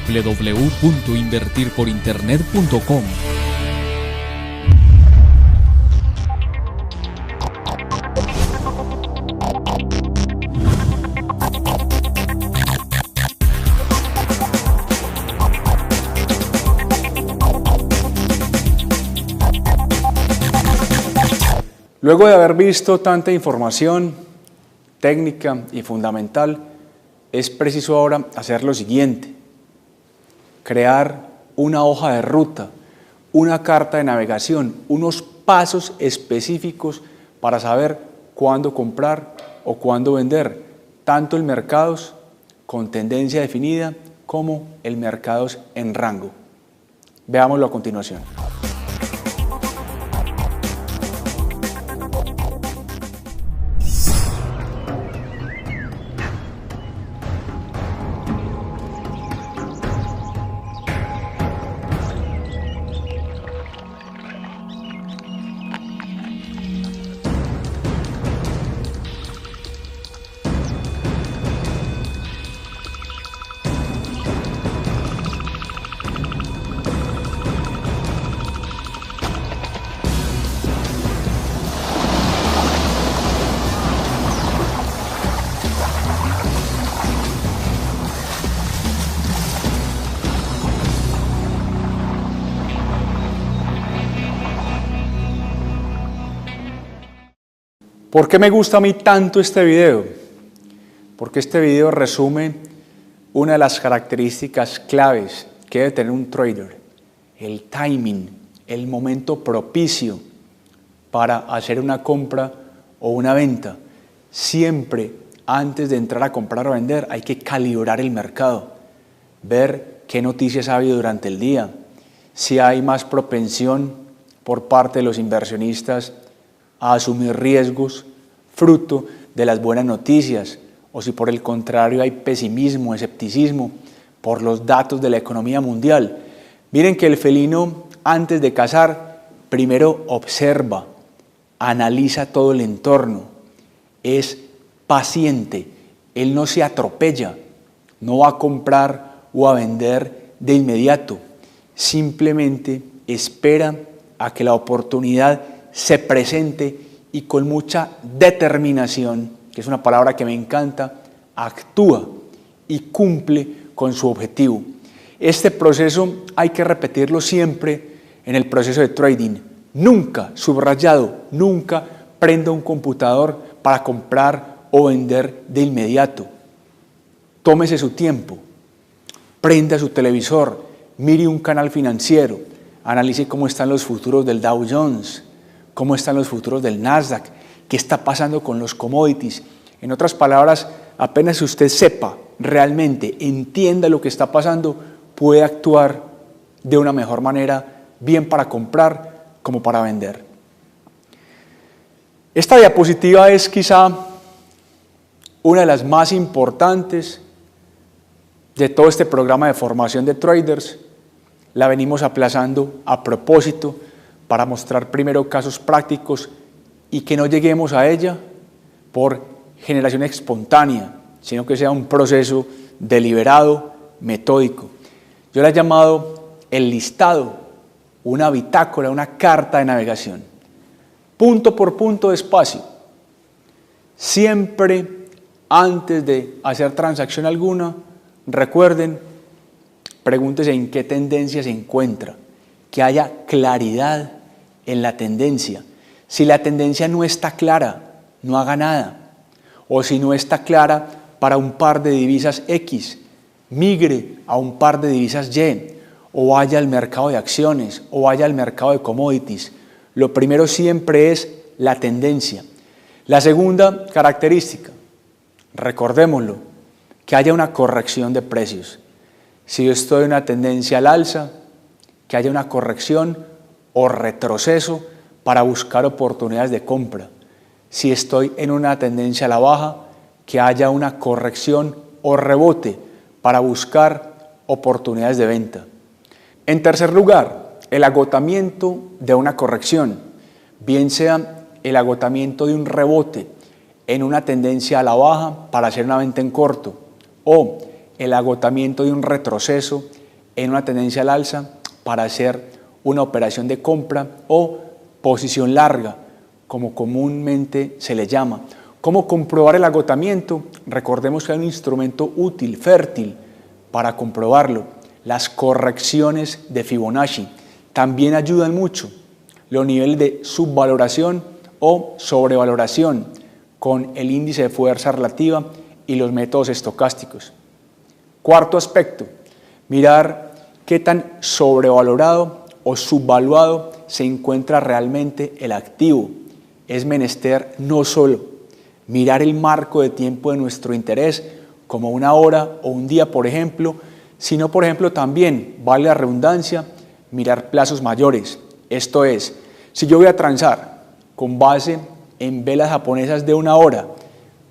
www.invertirporinternet.com. Luego de haber visto tanta información técnica y fundamental, es preciso ahora hacer lo siguiente: crear una hoja de ruta, una carta de navegación, unos pasos específicos para saber cuándo comprar o cuándo vender, tanto el mercados con tendencia definida como el mercados en rango. Veámoslo a continuación. ¿Por qué me gusta a mí tanto este video? Porque este video resume una de las características claves que debe tener un trader: el timing, el momento propicio para hacer una compra o una venta. Siempre antes de entrar a comprar o vender hay que calibrar el mercado, ver qué noticias ha habido durante el día, si hay más propensión por parte de los inversionistas a asumir riesgos fruto de las buenas noticias, o si por el contrario hay pesimismo, escepticismo por los datos de la economía mundial. Miren que el felino, antes de cazar, primero observa, analiza todo el entorno, es paciente, él no se atropella, no va a comprar o a vender de inmediato, simplemente espera a que la oportunidad se presente y con mucha determinación, que es una palabra que me encanta, actúa y cumple con su objetivo. Este proceso hay que repetirlo siempre en el proceso de trading. Nunca, subrayado, nunca prenda un computador para comprar o vender de inmediato. Tómese su tiempo, prenda su televisor, mire un canal financiero, analice cómo están los futuros del Dow Jones, cómo están los futuros del Nasdaq, qué está pasando con los commodities. En otras palabras, apenas usted sepa, realmente entienda lo que está pasando, puede actuar de una mejor manera, bien para comprar como para vender. Esta diapositiva es quizá una de las más importantes de todo este programa de formación de traders. La venimos aplazando a propósito para mostrar primero casos prácticos y que no lleguemos a ella por generación espontánea, sino que sea un proceso deliberado, metódico. Yo la he llamado el listado, una bitácora, una carta de navegación. Punto por punto, despacio. Siempre antes de hacer transacción alguna, recuerden, pregúntese en qué tendencia se encuentra, que haya claridad en la tendencia. Si la tendencia no está clara, no haga nada. O si no está clara para un par de divisas X, migre a un par de divisas Y, o vaya al mercado de acciones, o vaya al mercado de commodities. Lo primero siempre es la tendencia. La segunda característica, recordémoslo, que haya una corrección de precios. Si yo estoy en una tendencia al alza, que haya una corrección o retroceso para buscar oportunidades de compra. Si estoy en una tendencia a la baja, que haya una corrección o rebote para buscar oportunidades de venta. En tercer lugar, el agotamiento de una corrección, bien sea el agotamiento de un rebote en una tendencia a la baja para hacer una venta en corto, o el agotamiento de un retroceso en una tendencia al alza para hacer una operación de compra o posición larga, como comúnmente se le llama. ¿Cómo comprobar el agotamiento? Recordemos que hay un instrumento útil, fértil, para comprobarlo. Las correcciones de Fibonacci también ayudan mucho. Los niveles de subvaloración o sobrevaloración con el índice de fuerza relativa y los métodos estocásticos. Cuarto aspecto, mirar qué tan sobrevalorado o subvaluado se encuentra realmente el activo. Es menester no solo mirar el marco de tiempo de nuestro interés, como una hora o un día, por ejemplo, sino, por ejemplo, también, vale la redundancia, mirar plazos mayores. Esto es, si yo voy a transar con base en velas japonesas de una hora,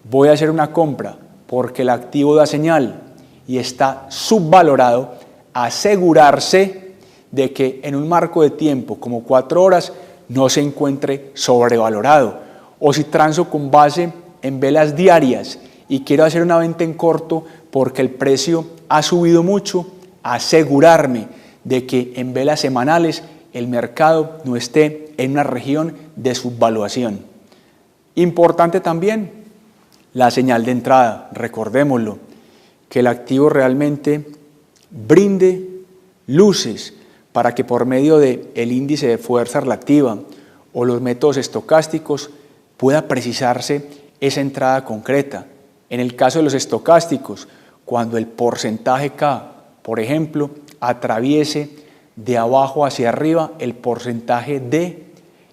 voy a hacer una compra porque el activo da señal y está subvalorado, asegurarse de que en un marco de tiempo como 4 horas no se encuentre sobrevalorado. O si transo con base en velas diarias y quiero hacer una venta en corto porque el precio ha subido mucho, asegurarme de que en velas semanales el mercado no esté en una región de subvaluación. Importante también la señal de entrada, recordémoslo, que el activo realmente brinde luces para que por medio del índice de fuerza relativa o los métodos estocásticos pueda precisarse esa entrada concreta. En el caso de los estocásticos, cuando el porcentaje K, por ejemplo, atraviese de abajo hacia arriba el porcentaje D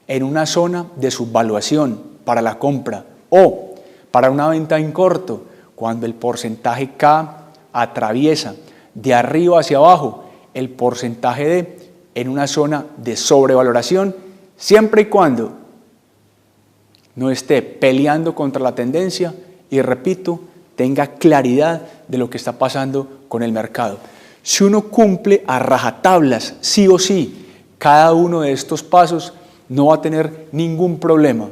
en una zona de subvaluación para la compra, o para una venta en corto, cuando el porcentaje K atraviesa de arriba hacia abajo el porcentaje D en una zona de sobrevaloración, siempre y cuando no esté peleando contra la tendencia y, repito, tenga claridad de lo que está pasando con el mercado. Si uno cumple a rajatablas, sí o sí, cada uno de estos pasos, no va a tener ningún problema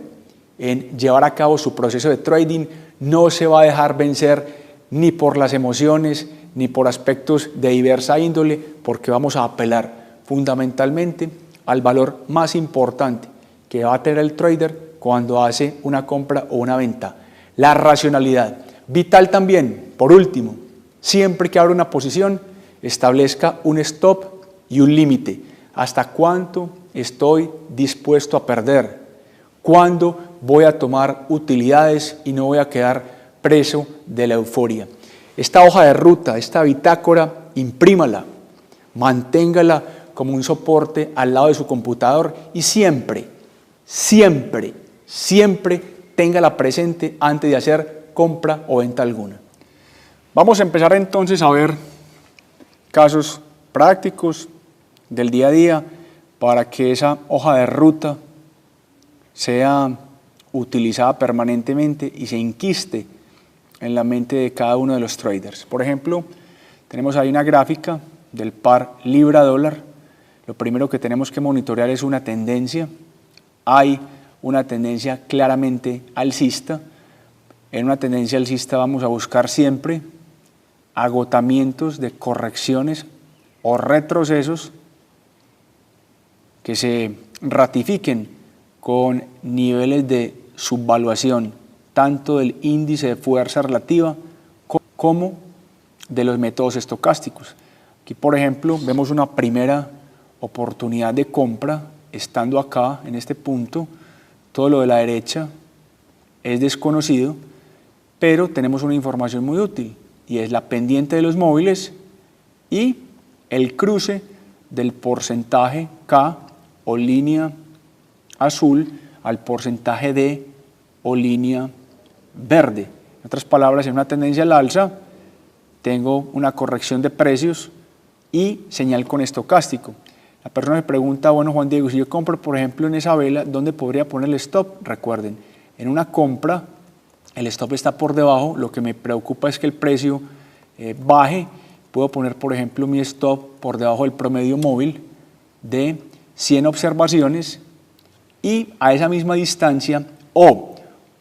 en llevar a cabo su proceso de trading, no se va a dejar vencer ni por las emociones, ni por aspectos de diversa índole, porque vamos a apelar fundamentalmente al valor más importante que va a tener el trader cuando hace una compra o una venta, la racionalidad. Vital también, por último, siempre que abra una posición, establezca un stop y un límite. ¿Hasta cuánto estoy dispuesto a perder? ¿Cuándo voy a tomar utilidades y no voy a quedar preso de la euforia? Esta hoja de ruta, esta bitácora, imprímala, manténgala como un soporte al lado de su computador y siempre, siempre, siempre téngala presente antes de hacer compra o venta alguna. Vamos a empezar entonces a ver casos prácticos del día a día para que esa hoja de ruta sea utilizada permanentemente y se enquiste en la mente de cada uno de los traders. Por ejemplo, tenemos ahí una gráfica del par libra-dólar. Lo primero que tenemos que monitorear es una tendencia. Hay una tendencia claramente alcista. En una tendencia alcista vamos a buscar siempre agotamientos de correcciones o retrocesos que se ratifiquen con niveles de subvaluación tanto del índice de fuerza relativa como de los métodos estocásticos. Aquí, por ejemplo, vemos una primera oportunidad de compra estando acá en este punto. Todo lo de la derecha es desconocido, pero tenemos una información muy útil y es la pendiente de los móviles y el cruce del porcentaje K o línea azul al porcentaje D o línea verde. En otras palabras, en una tendencia al alza tengo una corrección de precios y señal con estocástico. La persona me pregunta, bueno, Juan Diego, si yo compro, por ejemplo, en esa vela, ¿dónde podría poner el stop? Recuerden, en una compra el stop está por debajo, lo que me preocupa es que el precio baje. Puedo poner, por ejemplo, mi stop por debajo del promedio móvil de 100 observaciones y a esa misma distancia o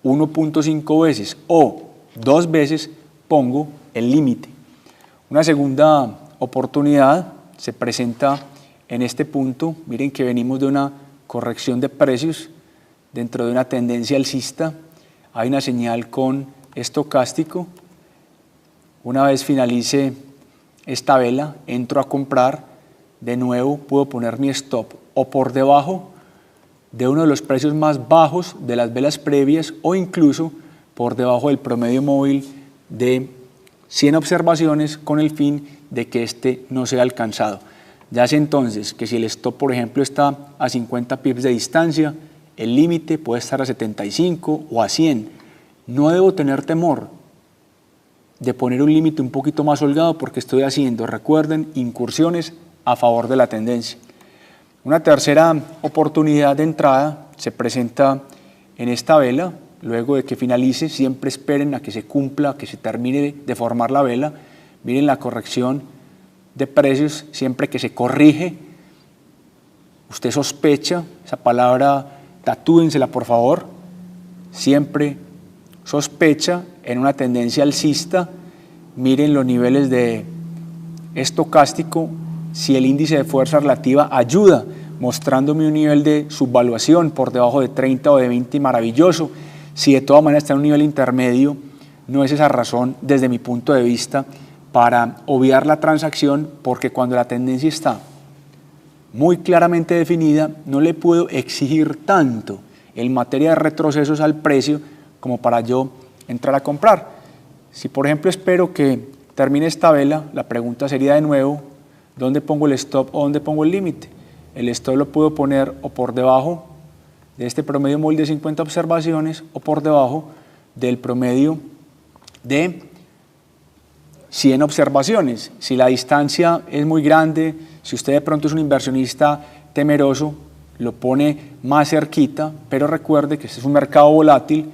1.5 veces o 2 veces pongo el límite. Una segunda oportunidad se presenta en este punto. Miren que venimos de una corrección de precios dentro de una tendencia alcista. Hay una señal con estocástico. Una vez finalice esta vela, entro a comprar. De nuevo puedo poner mi stop o por debajo de uno de los precios más bajos de las velas previas o incluso por debajo del promedio móvil de 100 observaciones con el fin de que este no sea alcanzado. Ya sé entonces que si el stop, por ejemplo, está a 50 pips de distancia, el límite puede estar a 75 o a 100. No debo tener temor de poner un límite un poquito más holgado porque estoy haciendo, recuerden, incursiones a favor de la tendencia. Una tercera oportunidad de entrada se presenta en esta vela. Luego de que finalice, siempre esperen a que se cumpla, a que se termine de formar la vela. Miren la corrección de precios, siempre que se corrige, usted sospecha, esa palabra tatúensela por favor, siempre sospecha en una tendencia alcista. Miren los niveles de estocástico, si el índice de fuerza relativa ayuda, mostrándome un nivel de subvaluación por debajo de 30 o de 20, maravilloso. Si de todas maneras está en un nivel intermedio, no es esa razón desde mi punto de vista para obviar la transacción, porque cuando la tendencia está muy claramente definida, no le puedo exigir tanto en materia de retrocesos al precio como para yo entrar a comprar. Si por ejemplo espero que termine esta vela, la pregunta sería de nuevo, ¿dónde pongo el stop o dónde pongo el límite? El stop lo puedo poner o por debajo de este promedio móvil de 50 observaciones o por debajo del promedio de 100 observaciones. Si la distancia es muy grande, si usted de pronto es un inversionista temeroso, lo pone más cerquita, pero recuerde que este es un mercado volátil.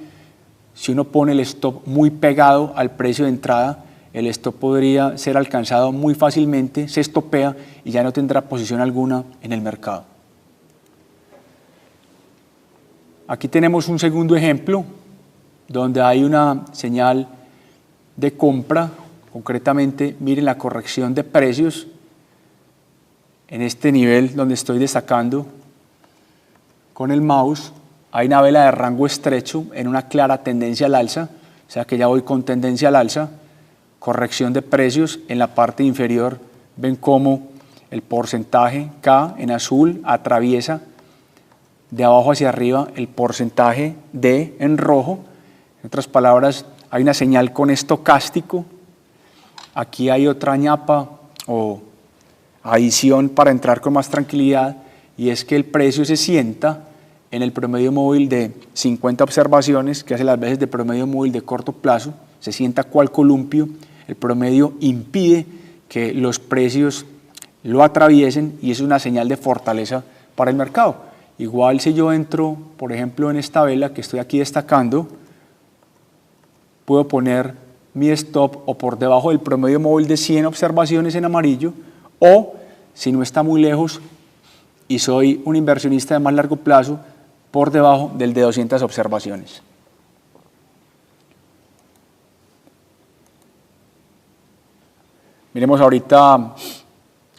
Si uno pone el stop muy pegado al precio de entrada, el stop podría ser alcanzado muy fácilmente, se estopea y ya no tendrá posición alguna en el mercado. Aquí tenemos un segundo ejemplo donde hay una señal de compra. Concretamente, miren la corrección de precios en este nivel donde estoy destacando con el mouse. Hay una vela de rango estrecho en una clara tendencia al alza, o sea que ya voy con tendencia al alza. Corrección de precios en la parte inferior. Ven cómo el porcentaje K en azul atraviesa de abajo hacia arriba el porcentaje D en rojo. En otras palabras, hay una señal con estocástico. Aquí hay otra ñapa o adición para entrar con más tranquilidad, y es que el precio se sienta en el promedio móvil de 50 observaciones, que hace las veces de promedio móvil de corto plazo, se sienta cual columpio. El promedio impide que los precios lo atraviesen y es una señal de fortaleza para el mercado. Igual si yo entro, por ejemplo, en esta vela que estoy aquí destacando, puedo poner mi stop o por debajo del promedio móvil de 100 observaciones en amarillo, o si no está muy lejos y soy un inversionista de más largo plazo, por debajo del de 200 observaciones. Miremos ahorita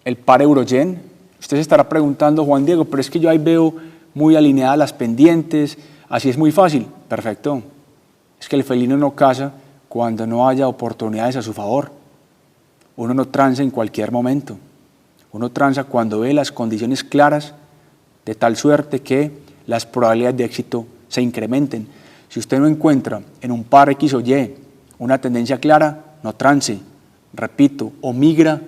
el par euro-yen. Usted se estará preguntando, Juan Diego, pero es que yo ahí veo muy alineadas las pendientes, así es muy fácil. Perfecto. Es que el felino no caza cuando no haya oportunidades a su favor. Uno no tranza en cualquier momento. Uno tranza cuando ve las condiciones claras, de tal suerte que las probabilidades de éxito se incrementen. Si usted no encuentra en un par X o Y una tendencia clara, no trance. Repito, o migra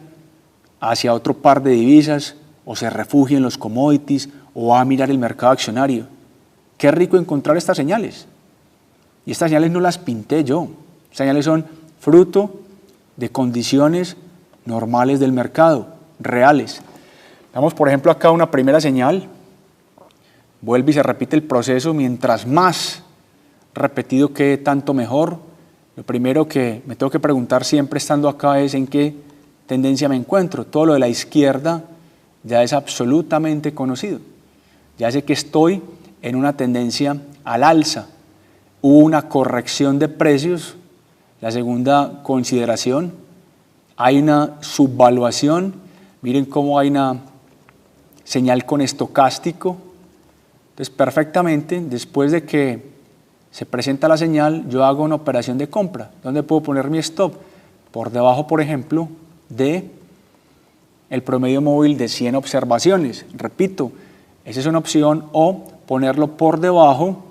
hacia otro par de divisas, o se refugia en los commodities, o va a mirar el mercado accionario. Qué rico encontrar estas señales. Y estas señales no las pinté yo. Estas señales son fruto de condiciones normales del mercado, reales. Damos, por ejemplo, acá una primera señal. Vuelve y se repite el proceso. Mientras más repetido quede, tanto mejor. Lo primero que me tengo que preguntar siempre estando acá es en qué tendencia me encuentro. Todo lo de la izquierda ya es absolutamente conocido. Ya sé que estoy en una tendencia al alza. Hubo una corrección de precios. La segunda consideración, hay una subvaluación, miren cómo hay una señal con estocástico. Entonces, perfectamente, después de que se presenta la señal, yo hago una operación de compra. ¿Dónde puedo poner mi stop? Por debajo, por ejemplo, de el promedio móvil de 100 observaciones. Repito, esa es una opción, o ponerlo por debajo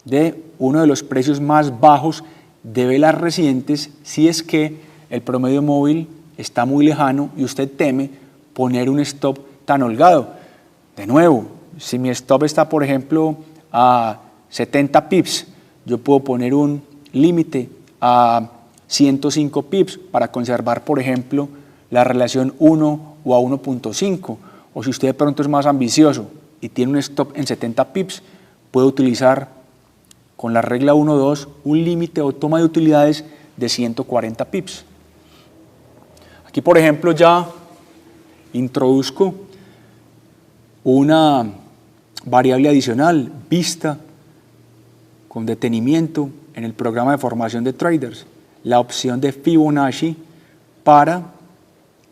de uno de los precios más bajos de velas recientes, si es que el promedio móvil está muy lejano y usted teme poner un stop tan holgado. De nuevo, si mi stop está, por ejemplo, a 70 pips, yo puedo poner un límite a 105 pips para conservar, por ejemplo, la relación 1 o a 1.5. O si usted de pronto es más ambicioso y tiene un stop en 70 pips, puede utilizar con la regla 1.2 un límite o toma de utilidades de 140 pips. Aquí, por ejemplo, ya introduzco una variable adicional vista con detenimiento en el programa de formación de traders, la opción de Fibonacci para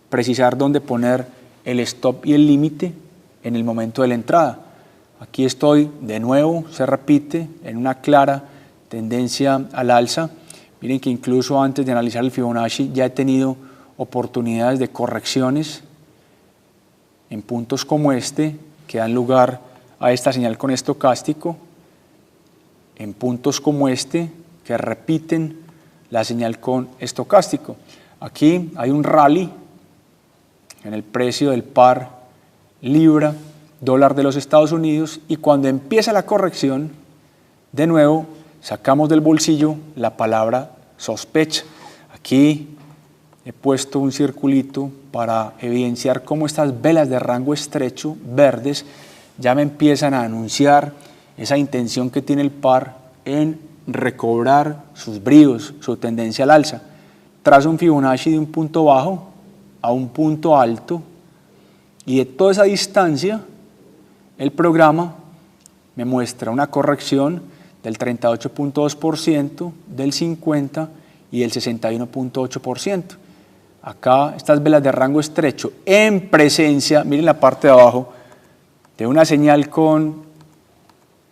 precisar dónde poner el stop y el límite en el momento de la entrada. Aquí estoy, de nuevo, se repite, en una clara tendencia al alza. Miren que incluso antes de analizar el Fibonacci ya he tenido oportunidades de correcciones en puntos como este, que dan lugar a esta señal con estocástico, en puntos como este, que repiten la señal con estocástico. Aquí hay un rally en el precio del par libra dólar de los Estados Unidos, y cuando empieza la corrección, de nuevo sacamos del bolsillo la palabra sospecha. Aquí he puesto un circulito para evidenciar cómo estas velas de rango estrecho verdes ya me empiezan a anunciar esa intención que tiene el par en recobrar sus bríos, su tendencia al alza. Trazo un Fibonacci de un punto bajo a un punto alto, y de toda esa distancia el programa me muestra una corrección del 38.2%, del 50% y del 61.8%. Acá estas velas de rango estrecho en presencia, miren la parte de abajo, de una señal con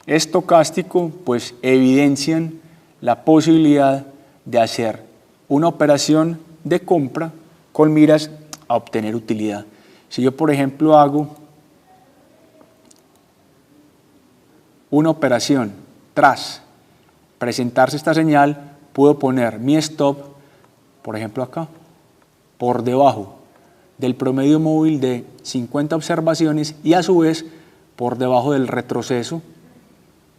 estocástico, pues evidencian la posibilidad de hacer una operación de compra con miras a obtener utilidad. Si yo, por ejemplo, hago una operación tras presentarse esta señal, puedo poner mi stop, por ejemplo acá, por debajo del promedio móvil de 50 observaciones y a su vez por debajo del retroceso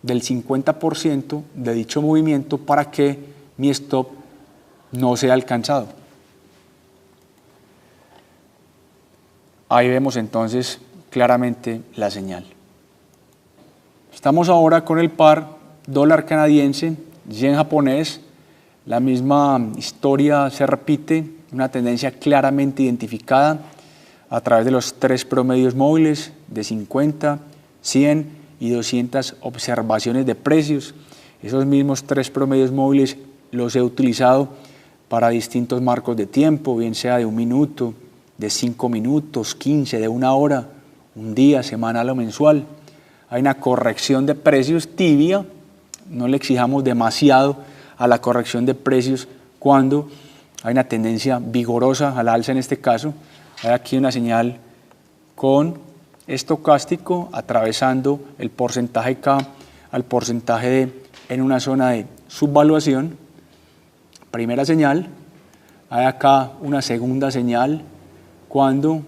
del 50% de dicho movimiento, para que mi stop no sea alcanzado. Ahí vemos entonces claramente la señal. Estamos ahora con el par dólar canadiense, yen japonés. La misma historia se repite, una tendencia claramente identificada a través de los tres promedios móviles de 50, 100 y 200 observaciones de precios. Esos mismos tres promedios móviles los he utilizado para distintos marcos de tiempo, bien sea de 1 minuto, de 5 minutos, 15, de 1 hora, un día, semanal o mensual. Hay una corrección de precios tibia, no le exijamos demasiado a la corrección de precios cuando hay una tendencia vigorosa al alza en este caso. Hay aquí una señal con estocástico atravesando el porcentaje K al porcentaje D en una zona de subvaluación. Primera señal. Hay acá una segunda señal cuando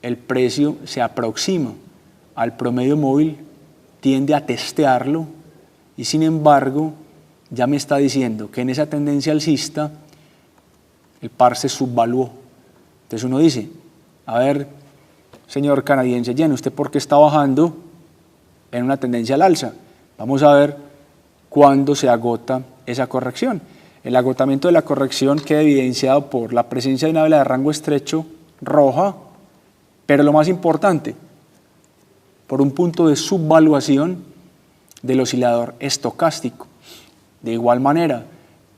el precio se aproxima al promedio móvil, tiende a testearlo y sin embargo ya me está diciendo que en esa tendencia alcista el par se subvaluó. Entonces uno dice, a ver, señor canadiense yen, ¿usted por qué está bajando en una tendencia al alza? Vamos a ver cuándo se agota esa corrección. El agotamiento de la corrección queda evidenciado por la presencia de una vela de rango estrecho roja, pero lo más importante, por un punto de subvaluación del oscilador estocástico. De igual manera,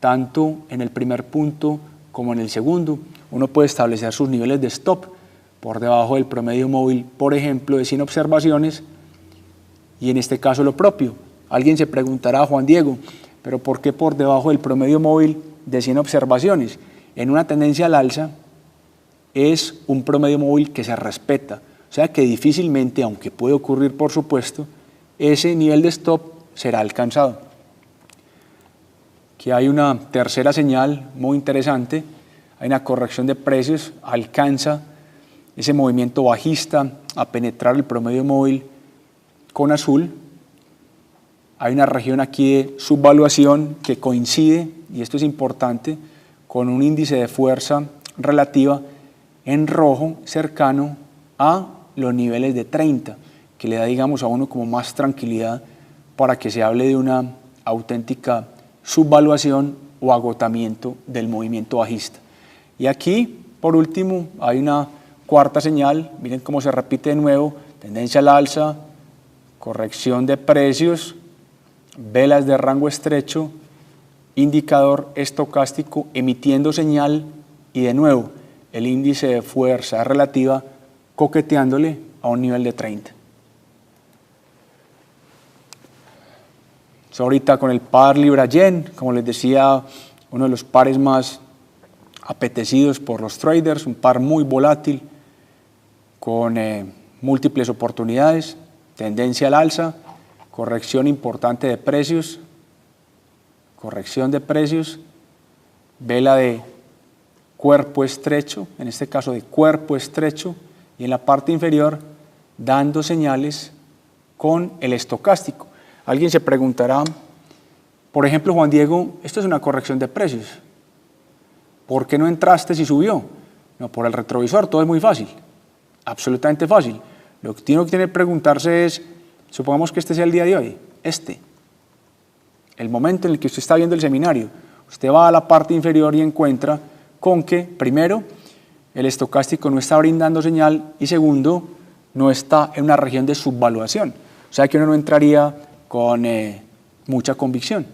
tanto en el primer punto como en el segundo. Uno puede establecer sus niveles de stop por debajo del promedio móvil, por ejemplo, de 100 observaciones, y en este caso lo propio. Alguien se preguntará, Juan Diego, ¿pero por qué por debajo del promedio móvil de 100 observaciones? En una tendencia al alza es un promedio móvil que se respeta, o sea que difícilmente, aunque puede ocurrir por supuesto, ese nivel de stop será alcanzado. Aquí hay una tercera señal muy interesante, hay una corrección de precios, alcanza ese movimiento bajista a penetrar el promedio móvil con azul. Hay una región aquí de subvaluación que coincide, y esto es importante, con un índice de fuerza relativa en rojo cercano a los niveles de 30, que le da, digamos, a uno como más tranquilidad para que se hable de una auténtica subvaluación o agotamiento del movimiento bajista. Y aquí, por último, hay una cuarta señal, miren cómo se repite de nuevo, tendencia al alza, corrección de precios, velas de rango estrecho, indicador estocástico emitiendo señal y de nuevo el índice de fuerza relativa coqueteándole a un nivel de 30. Ahorita con el par libra-yen, como les decía, uno de los pares más apetecidos por los traders, un par muy volátil, con múltiples oportunidades, tendencia al alza, corrección importante de precios, corrección de precios, vela de cuerpo estrecho, en este caso de cuerpo estrecho, y en la parte inferior dando señales con el estocástico. Alguien se preguntará, por ejemplo, Juan Diego, esto es una corrección de precios. ¿Por qué no entraste si subió? No, por el retrovisor, todo es muy fácil, absolutamente fácil. Lo que tiene que preguntarse es, supongamos que este sea el día de hoy, el momento en el que usted está viendo el seminario, usted va a la parte inferior y encuentra con que, primero, el estocástico no está brindando señal y segundo, no está en una región de subvaluación. O sea que uno no entraría con mucha convicción.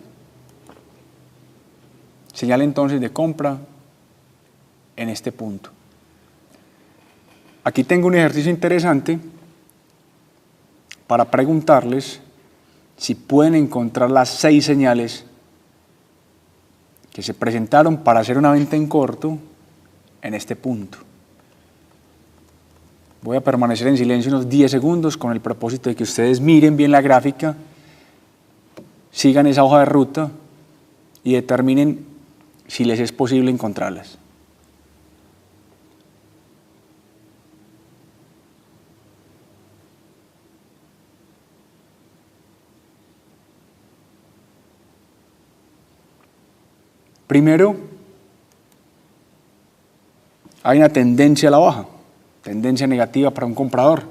Señal entonces de compra en este punto. Aquí tengo un ejercicio interesante para preguntarles si pueden encontrar las 6 señales que se presentaron para hacer una venta en corto en este punto. Voy a permanecer en silencio unos 10 segundos con el propósito de que ustedes miren bien la gráfica, sigan esa hoja de ruta y determinen si les es posible encontrarlas. Primero, hay una tendencia a la baja, tendencia negativa para un comprador.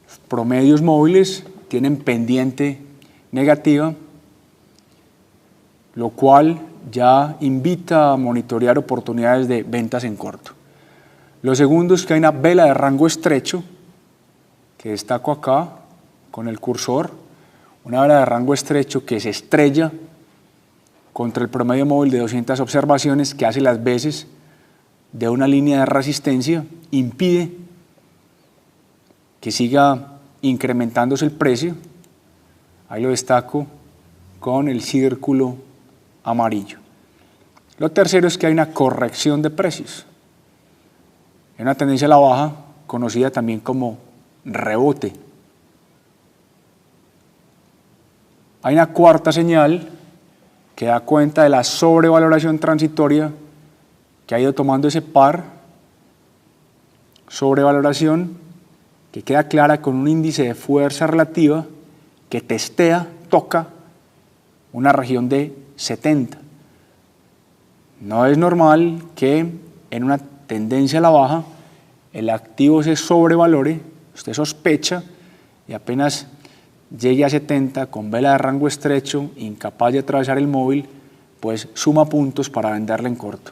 Los promedios móviles tienen pendiente negativa, lo cual ya invita a monitorear oportunidades de ventas en corto. Lo segundo es que hay una vela de rango estrecho, que destaco acá con el cursor, una vela de rango estrecho que se estrella contra el promedio móvil de 200 observaciones, que hace las veces de una línea de resistencia, impide que siga incrementándose el precio. Ahí lo destaco con el círculo amarillo. Lo tercero es que hay una corrección de precios. Hay una tendencia a la baja, conocida también como rebote. Hay una cuarta señal que da cuenta de la sobrevaloración transitoria que ha ido tomando ese par, sobrevaloración que queda clara con un índice de fuerza relativa que toca una región de 70. No es normal que en una tendencia a la baja el activo se sobrevalore, usted sospecha y apenas llegue a 70 con vela de rango estrecho, incapaz de atravesar el móvil, pues suma puntos para venderle en corto.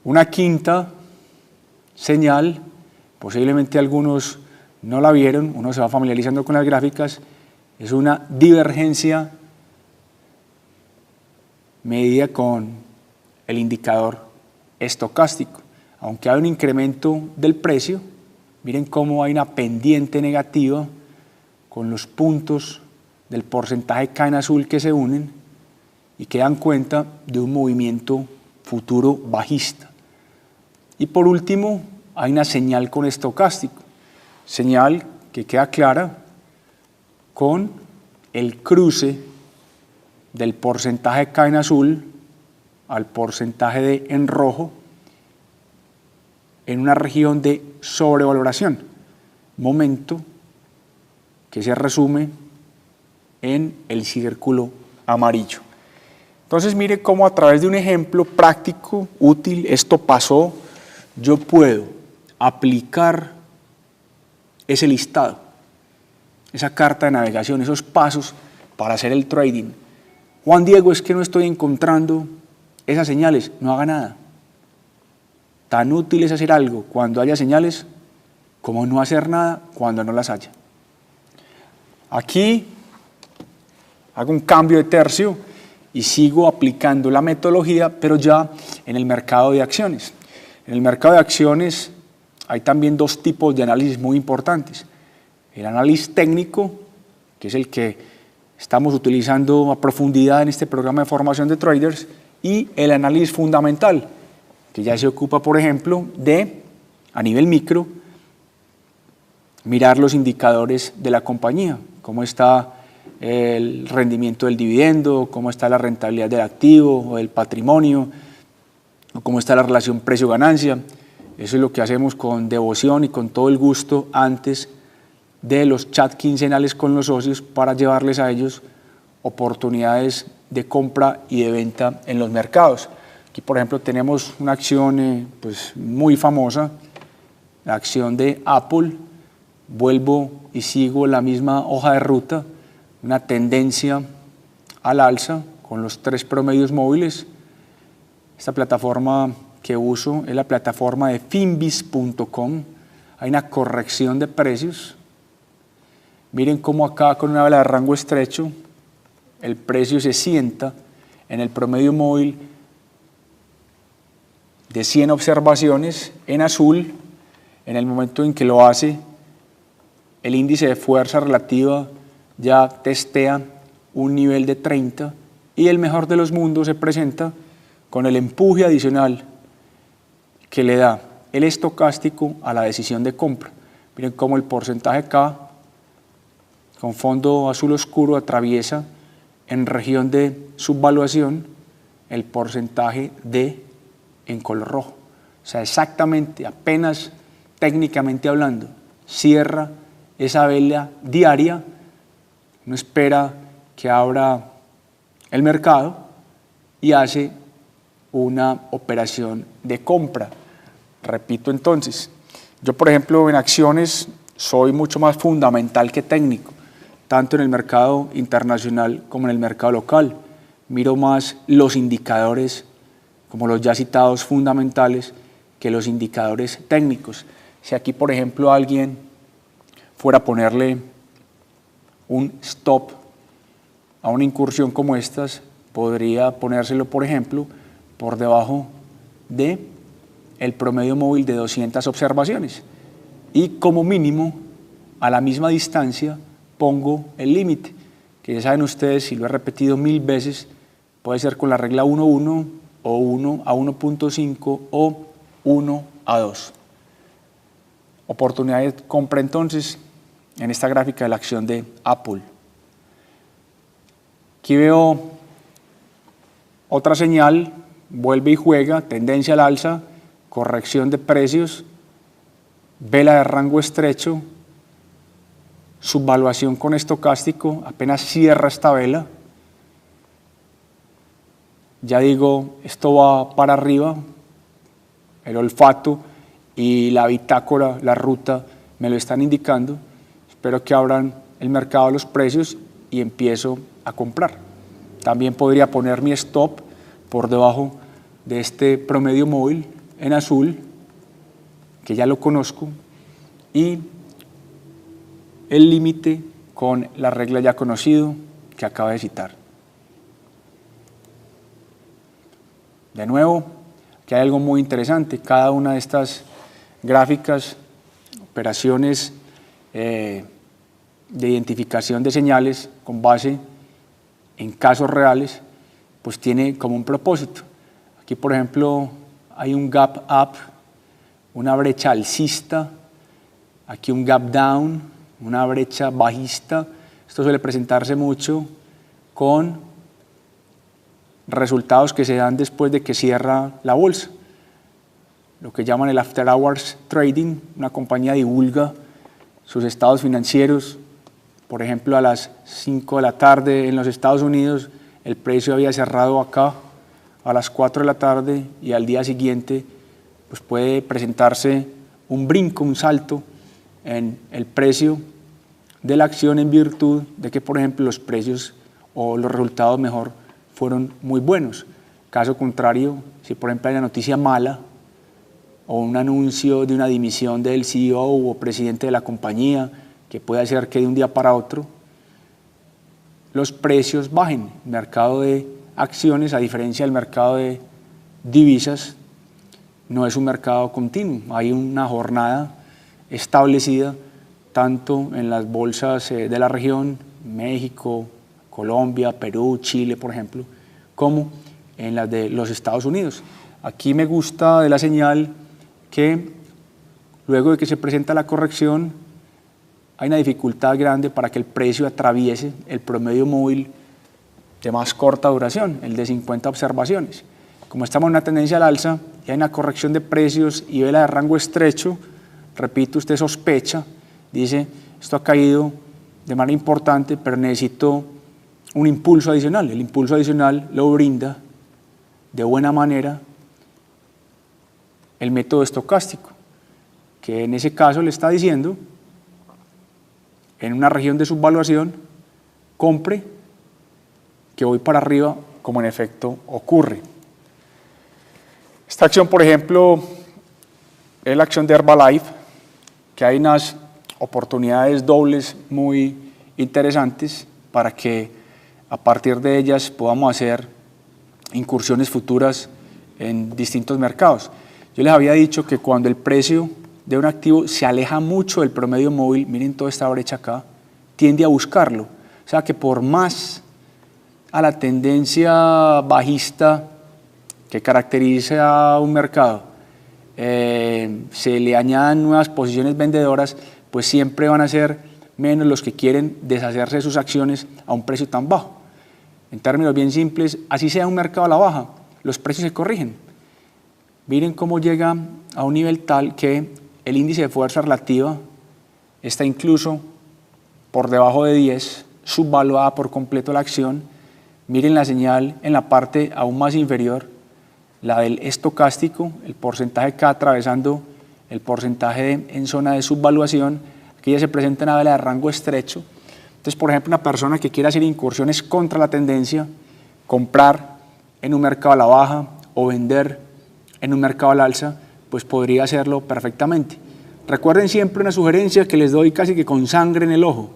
Una quinta señal, posiblemente algunos no la vieron, uno se va familiarizando con las gráficas, es una divergencia medida con el indicador estocástico. Aunque hay un incremento del precio, miren cómo hay una pendiente negativa con los puntos del porcentaje K en azul que se unen y que dan cuenta de un movimiento futuro bajista. Y por último, hay una señal con estocástico, señal que queda clara con el cruce del porcentaje K en azul al porcentaje D en rojo en una región de sobrevaloración, momento que se resume en el círculo amarillo. Entonces mire cómo a través de un ejemplo práctico, útil, esto pasó, yo puedo aplicar ese listado, esa carta de navegación, esos pasos para hacer el trading. Juan Diego, es que no estoy encontrando esas señales, no haga nada. Tan útil es hacer algo cuando haya señales como no hacer nada cuando no las haya. Aquí hago un cambio de tercio y sigo aplicando la metodología, pero ya en el mercado de acciones. En el mercado de acciones hay también dos tipos de análisis muy importantes. El análisis técnico, que es el que estamos utilizando a profundidad en este programa de formación de traders, y el análisis fundamental, que ya se ocupa, por ejemplo, de, a nivel micro, mirar los indicadores de la compañía, cómo está el rendimiento del dividendo, cómo está la rentabilidad del activo o del patrimonio, o cómo está la relación precio-ganancia. Eso es lo que hacemos con devoción y con todo el gusto antes de los chats quincenales con los socios para llevarles a ellos oportunidades de compra y de venta en los mercados. Aquí, por ejemplo, tenemos una acción pues, muy famosa, la acción de Apple. Vuelvo y sigo la misma hoja de ruta, una tendencia al alza con los 3 promedios móviles. Esta plataforma que uso es la plataforma de finbis.com. Hay una corrección de precios. Miren cómo acá con una vela de rango estrecho el precio se sienta en el promedio móvil de 100 observaciones en azul. En el momento en que lo hace, el índice de fuerza relativa ya testea un nivel de 30 y el mejor de los mundos se presenta con el empuje adicional que le da el estocástico a la decisión de compra. Miren cómo el porcentaje K con fondo azul oscuro atraviesa en región de subvaluación el porcentaje D en color rojo. O sea, exactamente, apenas técnicamente hablando, cierra esa vela diaria, uno espera que abra el mercado y hace una operación de compra. Repito entonces, yo por ejemplo en acciones soy mucho más fundamental que técnico, tanto en el mercado internacional como en el mercado local. Miro más los indicadores, como los ya citados fundamentales, que los indicadores técnicos. Si aquí, por ejemplo, alguien fuera a ponerle un stop a una incursión como estas, podría ponérselo, por ejemplo, por debajo de el promedio móvil de 200 observaciones. Y como mínimo, a la misma distancia, pongo el límite, que ya saben ustedes, si lo he repetido 1000 veces, puede ser con la regla 1-1 o 1 a 1.5 o 1 a 2. Oportunidad de compra entonces en esta gráfica de la acción de Apple. Aquí veo otra señal, vuelve y juega, tendencia al alza, corrección de precios, vela de rango estrecho, subvaluación con estocástico, apenas cierra esta vela. Ya digo, esto va para arriba, el olfato y la bitácora, la ruta, me lo están indicando. Espero que abran el mercado los precios y empiezo a comprar. También podría poner mi stop por debajo de este promedio móvil en azul, que ya lo conozco, y el límite con la regla ya conocido que acaba de citar. De nuevo, aquí hay algo muy interesante. Cada una de estas gráficas, operaciones de identificación de señales con base en casos reales, pues tiene como un propósito. Aquí, por ejemplo, hay un gap up, una brecha alcista, aquí un gap down, una brecha bajista. Esto suele presentarse mucho con resultados que se dan después de que cierra la bolsa. Lo que llaman el after hours trading, una compañía divulga sus estados financieros. Por ejemplo, a las 5 de la tarde en los Estados Unidos, el precio había cerrado acá a las 4 de la tarde y al día siguiente pues puede presentarse un brinco, un salto en el precio de la acción en virtud de que, por ejemplo, los precios o los resultados mejor fueron muy buenos. Caso contrario, si por ejemplo hay una noticia mala o un anuncio de una dimisión del CEO o presidente de la compañía que puede hacer que de un día para otro los precios bajen. El mercado de acciones, a diferencia del mercado de divisas, no es un mercado continuo. Hay una jornada establecida tanto en las bolsas de la región, México, Colombia, Perú, Chile, por ejemplo, como en las de los Estados Unidos. Aquí me gusta de la señal que luego de que se presenta la corrección hay una dificultad grande para que el precio atraviese el promedio móvil de más corta duración, el de 50 observaciones. Como estamos en una tendencia al alza y hay una corrección de precios y vela de rango estrecho, repito, usted sospecha, dice, esto ha caído de manera importante, pero necesito un impulso adicional. El impulso adicional lo brinda de buena manera el método estocástico, que en ese caso le está diciendo, en una región de subvaluación, compre, que voy para arriba, como en efecto ocurre. Esta acción, por ejemplo, es la acción de Herbalife, que hay unas oportunidades dobles muy interesantes para que a partir de ellas podamos hacer incursiones futuras en distintos mercados. Yo les había dicho que cuando el precio de un activo se aleja mucho del promedio móvil, miren toda esta brecha acá, tiende a buscarlo. O sea que por más a la tendencia bajista que caracteriza a un mercado, se le añadan nuevas posiciones vendedoras, pues siempre van a ser menos los que quieren deshacerse de sus acciones a un precio tan bajo. En términos bien simples, así sea un mercado a la baja, los precios se corrigen. Miren cómo llega a un nivel tal que el índice de fuerza relativa está incluso por debajo de 10, subvaluada por completo la acción. Miren la señal en la parte aún más inferior, la del estocástico, el porcentaje K atravesando el porcentaje en zona de subvaluación. Aquí ya se presenta una vela de rango estrecho. Entonces, por ejemplo, una persona que quiera hacer incursiones contra la tendencia, comprar en un mercado a la baja o vender en un mercado al alza, pues podría hacerlo perfectamente. Recuerden siempre una sugerencia que les doy casi que con sangre en el ojo.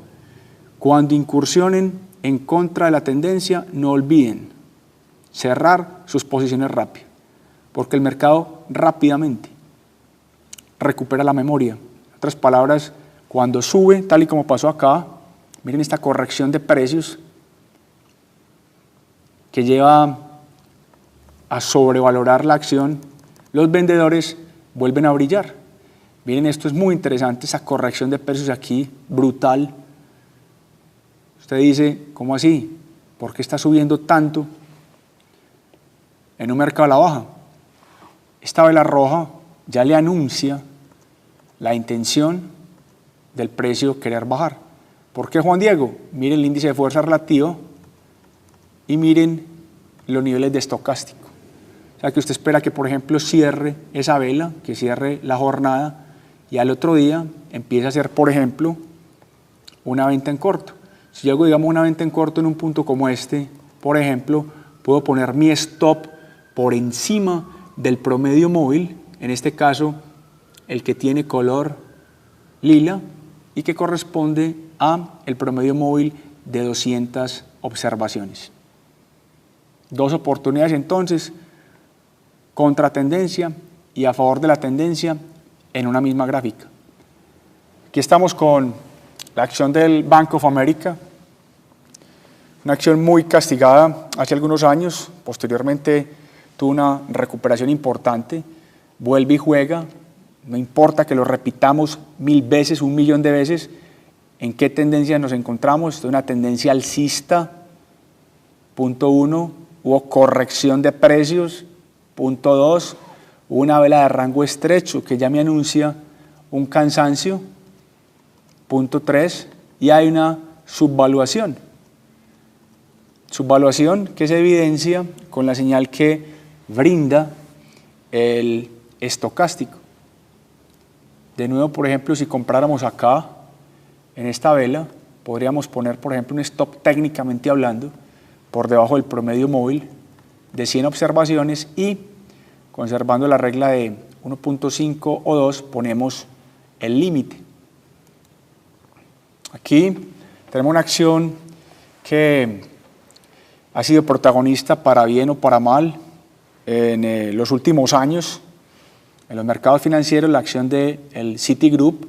Cuando incursionen en contra de la tendencia, no olviden cerrar sus posiciones rápido, porque el mercado rápidamente recupera la memoria. En otras palabras, cuando sube, tal y como pasó acá, miren esta corrección de precios que lleva a sobrevalorar la acción, los vendedores vuelven a brillar. Miren, esto es muy interesante, esa corrección de precios aquí, brutal. Usted dice, ¿cómo así? ¿Por qué está subiendo tanto en un mercado a la baja? Esta vela roja ya le anuncia la intención del precio querer bajar. ¿Por qué, Juan Diego? Miren el índice de fuerza relativa y miren los niveles de estocástico. O sea que usted espera que, por ejemplo, cierre esa vela, que cierre la jornada y al otro día empiece a hacer, por ejemplo, una venta en corto. Si yo hago, digamos, una venta en corto en un punto como este, por ejemplo, puedo poner mi stop por encima del promedio móvil, en este caso el que tiene color lila y que corresponde a el promedio móvil de 200 observaciones. Dos oportunidades entonces, contra tendencia y a favor de la tendencia en una misma gráfica. Aquí estamos con la acción del Bank of America, una acción muy castigada hace algunos años, posteriormente tuvo una recuperación importante, vuelve y juega, no importa que lo repitamos 1000 veces, 1.000.000 de veces, ¿en qué tendencia nos encontramos? Esto es una tendencia alcista, punto 1, hubo corrección de precios, punto 2, hubo una vela de rango estrecho que ya me anuncia un cansancio, punto 3, y hay una subvaluación. Subvaluación que se evidencia con la señal que brinda el estocástico. De nuevo, por ejemplo, si compráramos acá, en esta vela, podríamos poner, por ejemplo, un stop técnicamente hablando, por debajo del promedio móvil de 100 observaciones y, conservando la regla de 1.5 o 2, ponemos el límite. Aquí tenemos una acción que ha sido protagonista para bien o para mal en los últimos años en los mercados financieros. La acción del Citigroup,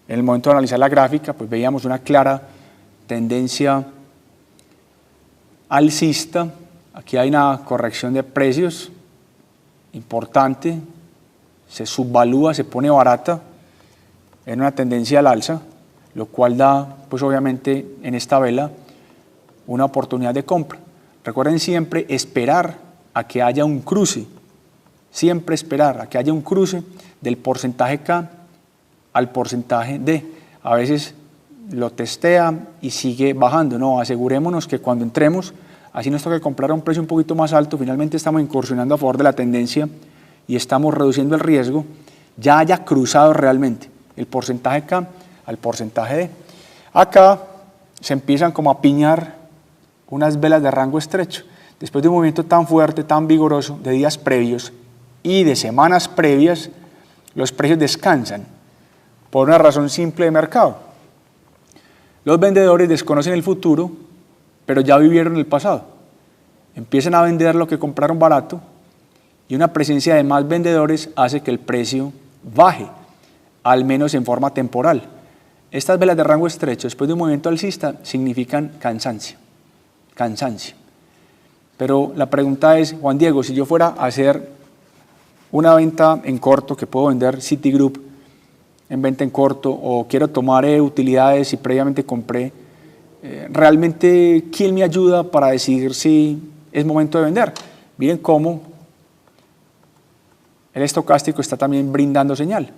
en el momento de analizar la gráfica, pues veíamos una clara tendencia alcista. Aquí hay una corrección de precios importante, se subvalúa, se pone barata en una tendencia al alza, lo cual da, pues obviamente, en esta vela una oportunidad de compra. Recuerden siempre esperar a que haya un cruce, siempre esperar a que haya un cruce del porcentaje K al porcentaje D. A veces lo testea y sigue bajando. No, asegurémonos que cuando entremos, así nos toca comprar a un precio un poquito más alto, finalmente estamos incursionando a favor de la tendencia y estamos reduciendo el riesgo, ya haya cruzado realmente el porcentaje K al porcentaje D. Acá se empiezan como a piñar unas velas de rango estrecho. Después de un movimiento tan fuerte, tan vigoroso, de días previos y de semanas previas, los precios descansan por una razón simple de mercado. Los vendedores desconocen el futuro, pero ya vivieron el pasado. Empiezan a vender lo que compraron barato y una presencia de más vendedores hace que el precio baje, al menos en forma temporal. Estas velas de rango estrecho, después de un movimiento alcista, significan cansancio. Pero la pregunta es, Juan Diego, si yo fuera a hacer una venta en corto, que puedo vender Citigroup en venta en corto, o quiero tomar utilidades y previamente compré, ¿realmente quién me ayuda para decidir si es momento de vender? Miren cómo el estocástico está también brindando señal.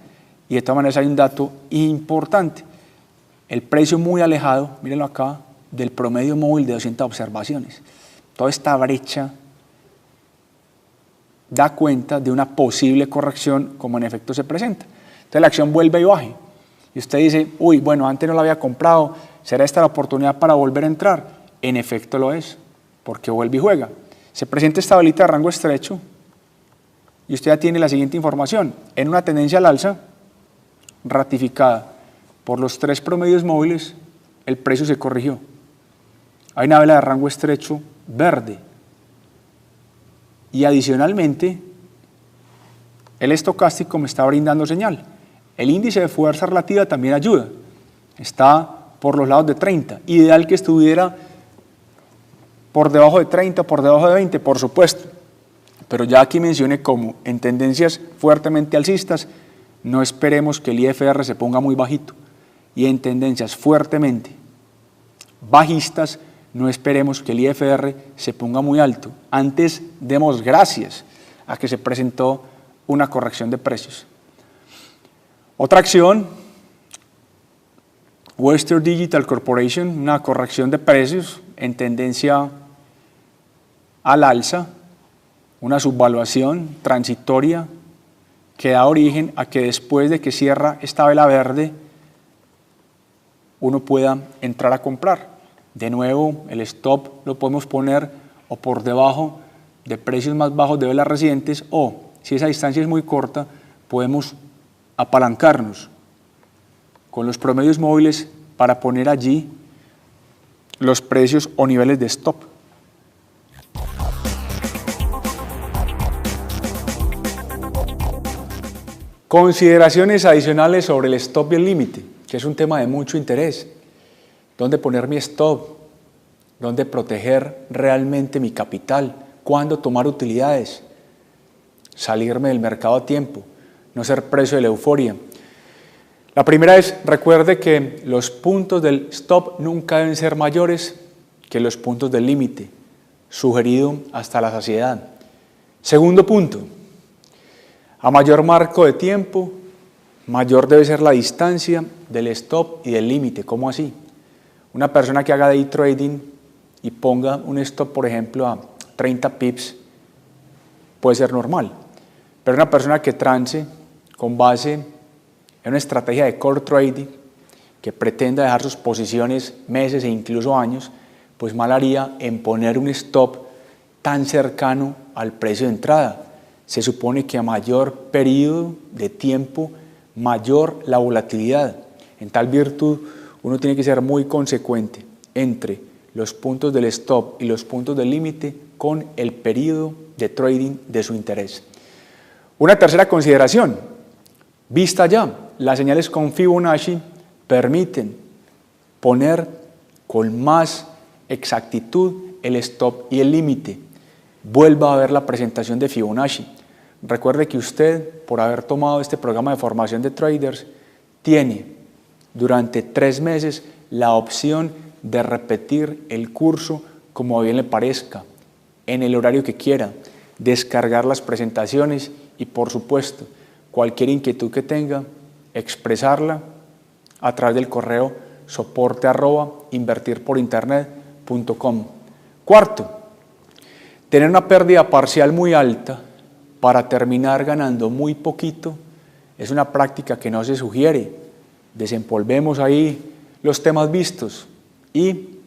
Y de todas maneras hay un dato importante. El precio muy alejado, mírenlo acá, del promedio móvil de 200 observaciones. Toda esta brecha da cuenta de una posible corrección como en efecto se presenta. Entonces la acción vuelve y baje. Y usted dice, uy, bueno, antes no la había comprado, ¿será esta la oportunidad para volver a entrar? En efecto lo es, porque vuelve y juega. Se presenta esta velita de rango estrecho y usted ya tiene la siguiente información. En una tendencia al alza, ratificada por los 3 promedios móviles, el precio se corrigió. Hay una vela de rango estrecho verde. Y adicionalmente, el estocástico me está brindando señal. El índice de fuerza relativa también ayuda. Está por los lados de 30. Ideal que estuviera por debajo de 30, por debajo de 20, por supuesto. Pero ya aquí mencioné cómo en tendencias fuertemente alcistas no esperemos que el IFR se ponga muy bajito. Y en tendencias fuertemente bajistas no esperemos que el IFR se ponga muy alto. Antes demos gracias a que se presentó una corrección de precios. Otra acción, Western Digital Corporation, una corrección de precios en tendencia al alza, una subvaluación transitoria que da origen a que después de que cierra esta vela verde, uno pueda entrar a comprar. De nuevo, el stop lo podemos poner o por debajo de precios más bajos de velas recientes, o si esa distancia es muy corta, podemos apalancarnos con los promedios móviles para poner allí los precios o niveles de stop. Consideraciones adicionales sobre el stop y el límite, que es un tema de mucho interés. ¿Dónde poner mi stop? ¿Dónde proteger realmente mi capital? ¿Cuándo tomar utilidades? Salirme del mercado a tiempo, no ser preso de la euforia. La primera es, recuerde que los puntos del stop nunca deben ser mayores que los puntos del límite, sugerido hasta la saciedad. Segundo punto, a mayor marco de tiempo, mayor debe ser la distancia del stop y del límite. ¿Cómo así? Una persona que haga day trading y ponga un stop, por ejemplo, a 30 pips, puede ser normal. Pero una persona que trance con base en una estrategia de core trading, que pretenda dejar sus posiciones meses e incluso años, pues mal haría en poner un stop tan cercano al precio de entrada. Se supone que a mayor periodo de tiempo, mayor la volatilidad. En tal virtud, uno tiene que ser muy consecuente entre los puntos del stop y los puntos del límite con el periodo de trading de su interés. Una tercera consideración, vista ya, las señales con Fibonacci permiten poner con más exactitud el stop y el límite. Vuelva a ver la presentación de Fibonacci. Recuerde que usted, por haber tomado este programa de formación de traders, tiene durante 3 meses la opción de repetir el curso como bien le parezca, en el horario que quiera, descargar las presentaciones y, por supuesto, cualquier inquietud que tenga, expresarla a través del correo soporte@invertirporinternet.com. Cuarto, tener una pérdida parcial muy alta para terminar ganando muy poquito es una práctica que no se sugiere. Desempolvemos ahí los temas vistos y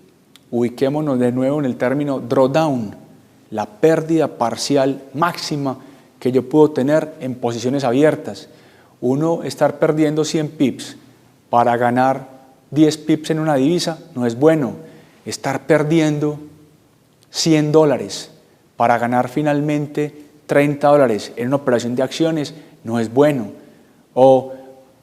ubiquémonos de nuevo en el término drawdown, la pérdida parcial máxima que yo puedo tener en posiciones abiertas. Uno estar perdiendo 100 pips para ganar 10 pips en una divisa no es bueno. Estar perdiendo $100 para ganar finalmente $30 en una operación de acciones no es bueno. O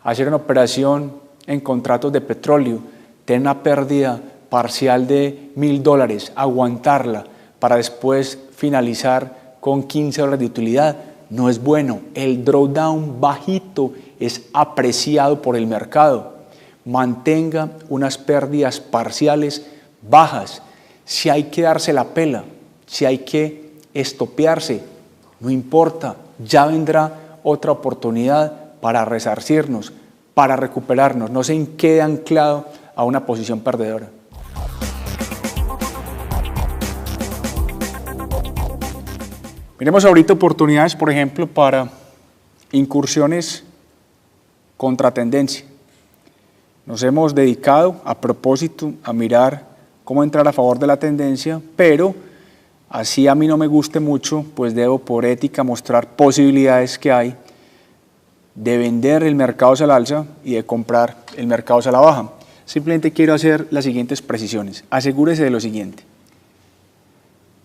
hacer una operación en contratos de petróleo, tener una pérdida parcial de $1,000, aguantarla para después finalizar con $15 de utilidad, no es bueno. El drawdown bajito es apreciado por el mercado. Mantenga unas pérdidas parciales bajas. Si hay que darse la pela, si hay que estopearse, no importa, ya vendrá otra oportunidad para resarcirnos, para recuperarnos. No se quede anclado a una posición perdedora. Miremos ahorita oportunidades, por ejemplo, para incursiones contra tendencia. Nos hemos dedicado a propósito a mirar cómo entrar a favor de la tendencia, pero así a mí no me guste mucho, pues debo por ética mostrar posibilidades que hay de vender el mercado hacia el alza y de comprar el mercado hacia la baja. Simplemente quiero hacer las siguientes precisiones. Asegúrese de lo siguiente.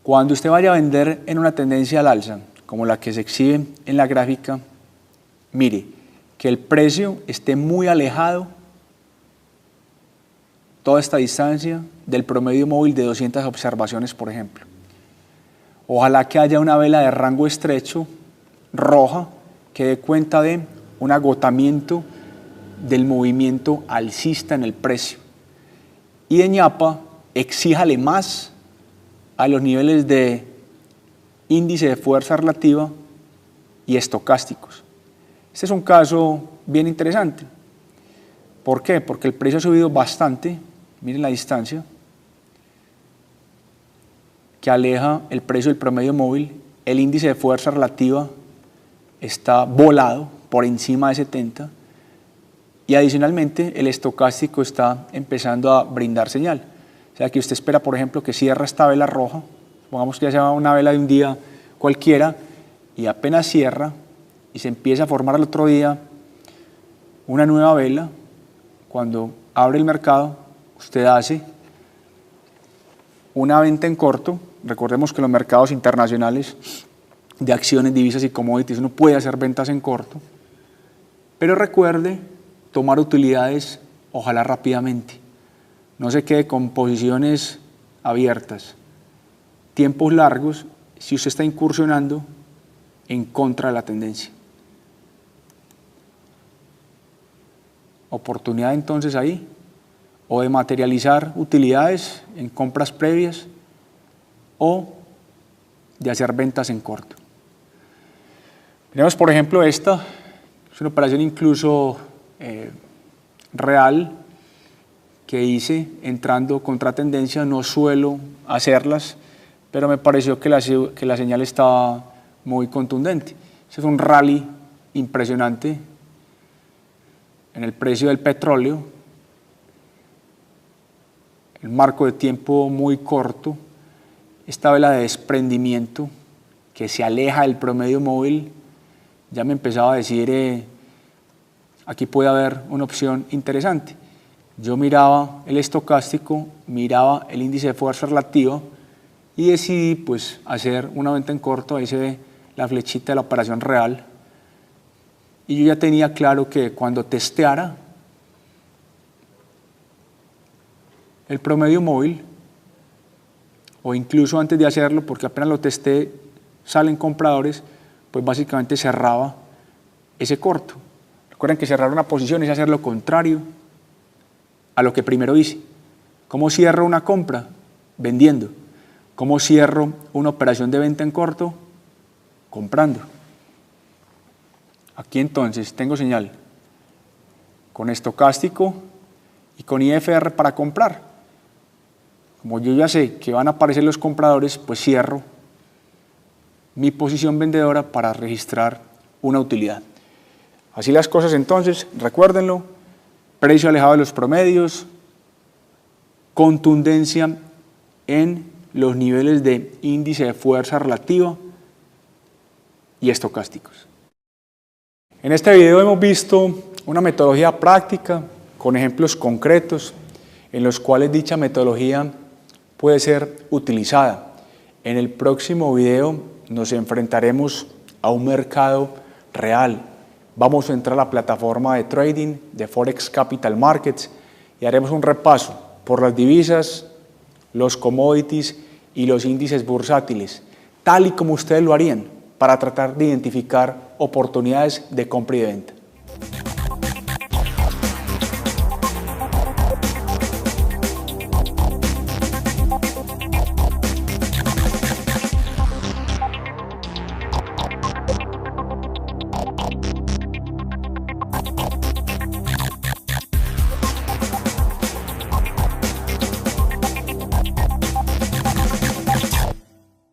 Cuando usted vaya a vender en una tendencia al alza, como la que se exhibe en la gráfica, mire que el precio esté muy alejado, toda esta distancia, del promedio móvil de 200 observaciones, por ejemplo. Ojalá que haya una vela de rango estrecho, roja, que dé cuenta de un agotamiento del movimiento alcista en el precio. Y de ñapa, exíjale más a los niveles de índice de fuerza relativa y estocásticos. Este es un caso bien interesante. ¿Por qué? Porque el precio ha subido bastante, miren la distancia, que aleja el precio del promedio móvil, el índice de fuerza relativa está volado por encima de 70 y adicionalmente el estocástico está empezando a brindar señal. O sea que usted espera, por ejemplo, que cierre esta vela roja, supongamos que ya sea una vela de un día cualquiera, y apenas cierra y se empieza a formar al otro día una nueva vela. Cuando abre el mercado, usted hace una venta en corto. Recordemos que los mercados internacionales de acciones, divisas y commodities uno puede hacer ventas en corto. Pero recuerde tomar utilidades, ojalá rápidamente. No se quede con posiciones abiertas. Tiempos largos si usted está incursionando en contra de la tendencia. Oportunidad entonces ahí, o de materializar utilidades en compras previas, o de hacer ventas en corto. Tenemos por ejemplo esta, es una operación incluso real que hice entrando contra tendencia. No suelo hacerlas, pero me pareció que la señal estaba muy contundente. Ese es un rally impresionante en el precio del petróleo, el marco de tiempo muy corto, esta vela de desprendimiento que se aleja del promedio móvil, ya me empezaba a decir, aquí puede haber una opción interesante. Yo miraba el estocástico, miraba el índice de fuerza relativa y decidí pues hacer una venta en corto. Ahí se ve la flechita de la operación real. Y yo ya tenía claro que cuando testeara el promedio móvil, o incluso antes de hacerlo, porque apenas lo testé, salen compradores, pues básicamente cerraba ese corto. Recuerden que cerrar una posición es hacer lo contrario a lo que primero hice. ¿Cómo cierro una compra? Vendiendo. ¿Cómo cierro una operación de venta en corto? Comprando. Aquí entonces tengo señal con estocástico y con IFR para comprar. Como yo ya sé que van a aparecer los compradores, pues cierro mi posición vendedora para registrar una utilidad. Así las cosas entonces, recuérdenlo, precio alejado de los promedios, contundencia en los niveles de índice de fuerza relativa y estocásticos. En este video hemos visto una metodología práctica con ejemplos concretos en los cuales dicha metodología puede ser utilizada. En el próximo video nos enfrentaremos a un mercado real. Vamos a entrar a la plataforma de trading de Forex Capital Markets y haremos un repaso por las divisas, los commodities y los índices bursátiles, tal y como ustedes lo harían, para tratar de identificar oportunidades de compra y de venta.